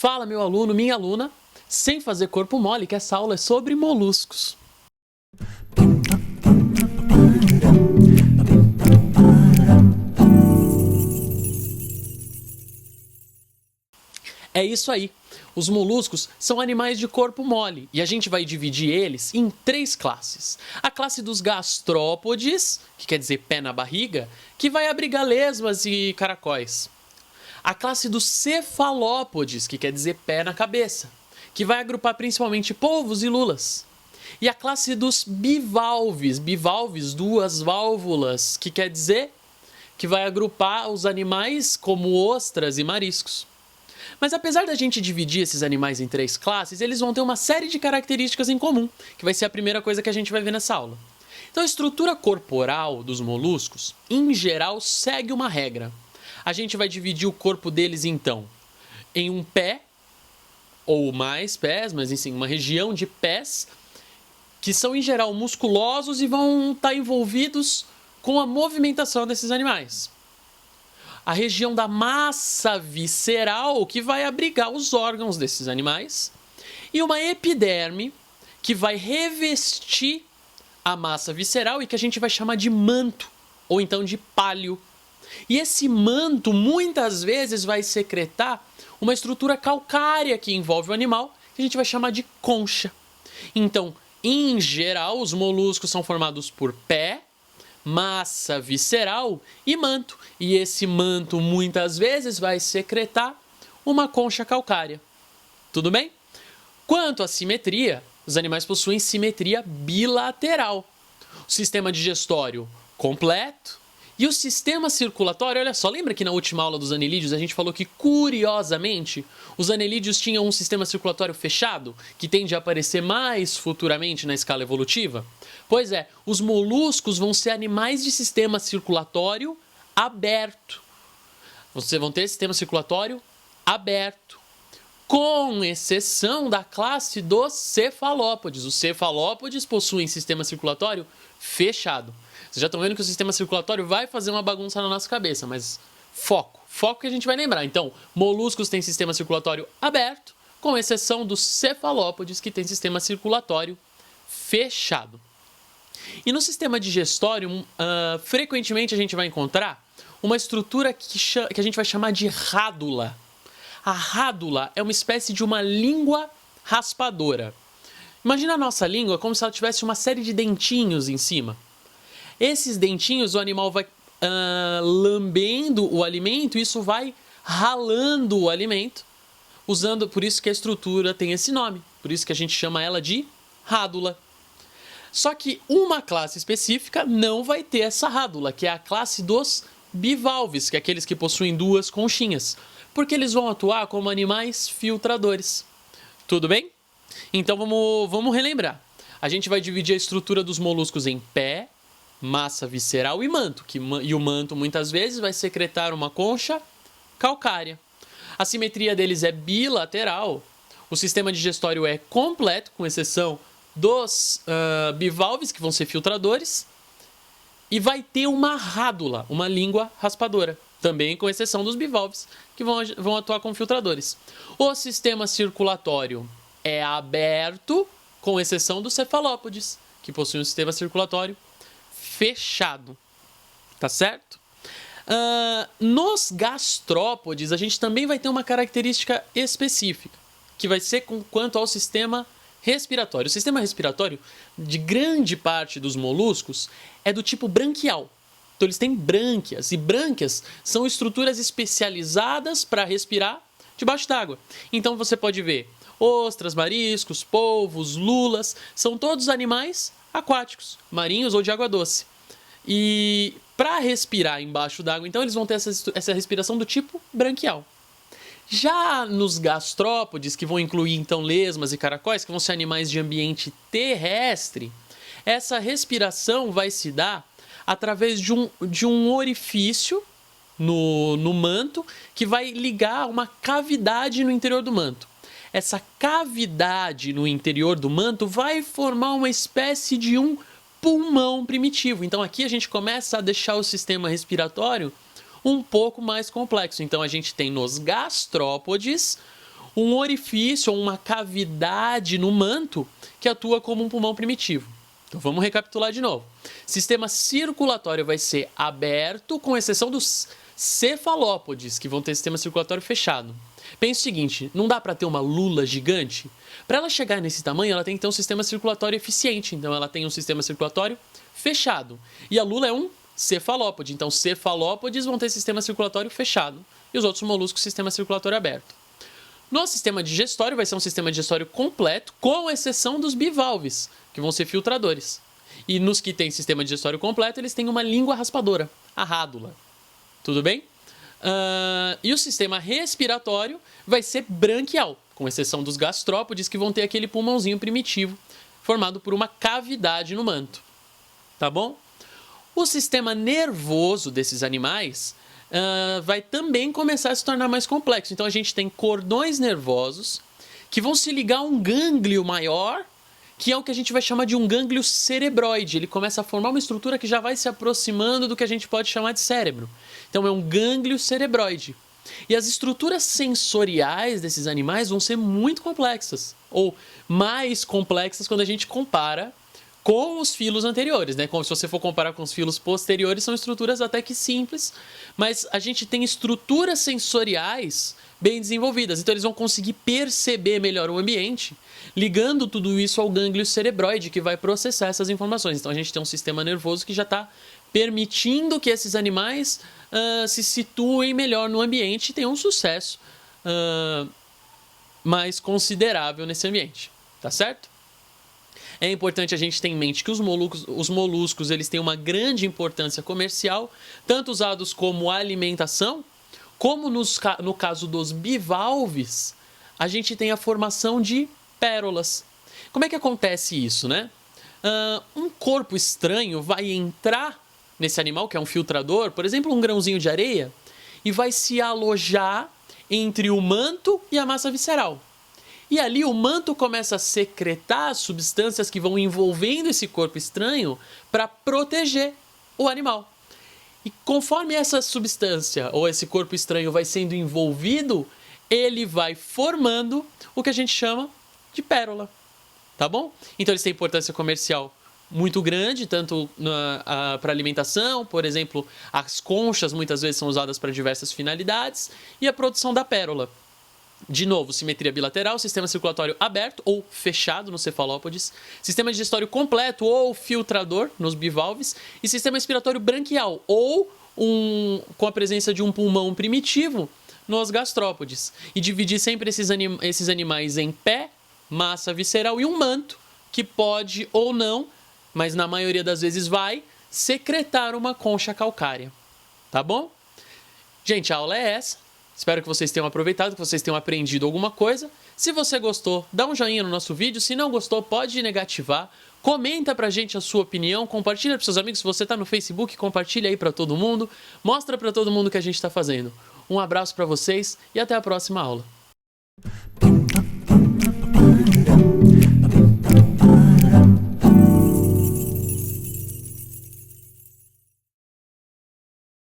Fala, meu aluno, minha aluna, sem fazer corpo mole, que essa aula é sobre moluscos. É isso aí. Os moluscos são animais de corpo mole e a gente vai dividir eles em 3 classes. A classe dos gastrópodes, que quer dizer pé na barriga, que vai abrigar lesmas e caracóis. A classe dos cefalópodes, que quer dizer pé na cabeça, que vai agrupar principalmente polvos e lulas. E a classe dos bivalves, duas válvulas, que quer dizer que vai agrupar os animais como ostras e mariscos. Mas apesar da gente dividir esses animais em 3 classes, eles vão ter uma série de características em comum, que vai ser a primeira coisa que a gente vai ver nessa aula. Então a estrutura corporal dos moluscos, em geral, segue uma regra. A gente vai dividir o corpo deles, então, em um pé, ou mais pés, mas enfim, uma região de pés, que são, em geral, musculosos e vão estar envolvidos com a movimentação desses animais. A região da massa visceral, que vai abrigar os órgãos desses animais. E uma epiderme, que vai revestir a massa visceral e que a gente vai chamar de manto, ou então de pálio. E esse manto, muitas vezes, vai secretar uma estrutura calcária que envolve o animal, que a gente vai chamar de concha. Então, em geral, os moluscos são formados por pé, massa visceral e manto. E esse manto, muitas vezes, vai secretar uma concha calcária. Tudo bem? Quanto à simetria, os animais possuem simetria bilateral. O sistema digestório completo. E o sistema circulatório, olha só, lembra que na última aula dos anelídeos a gente falou que, curiosamente, os anelídeos tinham um sistema circulatório fechado, que tende a aparecer mais futuramente na escala evolutiva? Pois é, os moluscos vão ser animais de sistema circulatório aberto. Vocês vão ter sistema circulatório aberto, com exceção da classe dos cefalópodes. Os cefalópodes possuem sistema circulatório fechado. Vocês já estão vendo que o sistema circulatório vai fazer uma bagunça na nossa cabeça, mas foco que a gente vai lembrar. Então, moluscos têm sistema circulatório aberto, com exceção dos cefalópodes, que têm sistema circulatório fechado. E no sistema digestório, frequentemente a gente vai encontrar uma estrutura que a gente vai chamar de rádula. A rádula é uma espécie de uma língua raspadora. Imagina a nossa língua como se ela tivesse uma série de dentinhos em cima. Esses dentinhos, o animal vai lambendo o alimento e isso vai ralando o alimento, por isso que a estrutura tem esse nome, por isso que a gente chama ela de rádula. Só que uma classe específica não vai ter essa rádula, que é a classe dos bivalves, que é aqueles que possuem 2 conchinhas, porque eles vão atuar como animais filtradores. Tudo bem? Então vamos relembrar. A gente vai dividir a estrutura dos moluscos em pé, massa visceral e manto, e o manto muitas vezes vai secretar uma concha calcária. A simetria deles é bilateral, o sistema digestório é completo, com exceção dos bivalves, que vão ser filtradores, e vai ter uma rádula, uma língua raspadora, também com exceção dos bivalves, que vão atuar como filtradores. O sistema circulatório é aberto, com exceção dos cefalópodes, que possuem um sistema circulatório fechado, tá certo? Nos gastrópodes, a gente também vai ter uma característica específica, que vai ser quanto ao sistema respiratório. O sistema respiratório de grande parte dos moluscos é do tipo branquial. Então eles têm brânquias, e brânquias são estruturas especializadas para respirar debaixo d'água. Então você pode ver ostras, mariscos, polvos, lulas, são todos animais aquáticos, marinhos ou de água doce. E para respirar embaixo d'água, então, eles vão ter essa respiração do tipo branquial. Já nos gastrópodes, que vão incluir, então, lesmas e caracóis, que vão ser animais de ambiente terrestre, essa respiração vai se dar através de um orifício no manto, que vai ligar uma cavidade no interior do manto. Essa cavidade no interior do manto vai formar uma espécie de um pulmão primitivo. Então aqui a gente começa a deixar o sistema respiratório um pouco mais complexo. Então a gente tem nos gastrópodes um orifício ou uma cavidade no manto que atua como um pulmão primitivo. Então vamos recapitular de novo. Sistema circulatório vai ser aberto, com exceção dos cefalópodes, que vão ter sistema circulatório fechado. Pense o seguinte, não dá para ter uma lula gigante? Para ela chegar nesse tamanho, ela tem que ter um sistema circulatório eficiente. Então ela tem um sistema circulatório fechado. E a lula é um cefalópode. Então cefalópodes vão ter sistema circulatório fechado. E os outros moluscos, sistema circulatório aberto. No sistema digestório vai ser um sistema digestório completo, com exceção dos bivalves, que vão ser filtradores. E nos que têm sistema digestório completo, eles têm uma língua raspadora, a rádula. Tudo bem? E o sistema respiratório vai ser branquial, com exceção dos gastrópodes, que vão ter aquele pulmãozinho primitivo, formado por uma cavidade no manto. Tá bom? O sistema nervoso desses animais vai também começar a se tornar mais complexo. Então a gente tem cordões nervosos que vão se ligar a um gânglio maior, que é o que a gente vai chamar de um gânglio cerebroide. Ele começa a formar uma estrutura que já vai se aproximando do que a gente pode chamar de cérebro. Então é um gânglio cerebroide. E as estruturas sensoriais desses animais vão ser muito complexas, ou mais complexas quando a gente compara com os filos anteriores, né? Como se você for comparar com os filos posteriores, são estruturas até que simples, mas a gente tem estruturas sensoriais bem desenvolvidas, então eles vão conseguir perceber melhor o ambiente, ligando tudo isso ao gânglio cerebroide, que vai processar essas informações. Então a gente tem um sistema nervoso que já está permitindo que esses animais se situem melhor no ambiente e tenham um sucesso mais considerável nesse ambiente, tá certo? É importante a gente ter em mente que os moluscos eles têm uma grande importância comercial, tanto usados como alimentação, como no caso dos bivalves, a gente tem a formação de pérolas. Como é que acontece isso, né? Um corpo estranho vai entrar nesse animal, que é um filtrador, por exemplo, um grãozinho de areia, e vai se alojar entre o manto e a massa visceral. E ali o manto começa a secretar substâncias que vão envolvendo esse corpo estranho para proteger o animal. E conforme essa substância ou esse corpo estranho vai sendo envolvido, ele vai formando o que a gente chama de pérola. Tá bom? Então eles têm importância comercial muito grande, tanto para alimentação, por exemplo, as conchas muitas vezes são usadas para diversas finalidades, e a produção da pérola. De novo, simetria bilateral, sistema circulatório aberto ou fechado nos cefalópodes, sistema digestório completo ou filtrador nos bivalves e sistema respiratório branquial ou com a presença de um pulmão primitivo nos gastrópodes. E dividir sempre esses animais em pé, massa visceral e um manto que pode ou não, mas na maioria das vezes vai, secretar uma concha calcária. Tá bom? Gente, a aula é essa. Espero que vocês tenham aproveitado, que vocês tenham aprendido alguma coisa. Se você gostou, dá um joinha no nosso vídeo. Se não gostou, pode negativar. Comenta pra gente a sua opinião, compartilha para seus amigos. Se você tá no Facebook, compartilha aí para todo mundo. Mostra para todo mundo o que a gente está fazendo. Um abraço para vocês e até a próxima aula.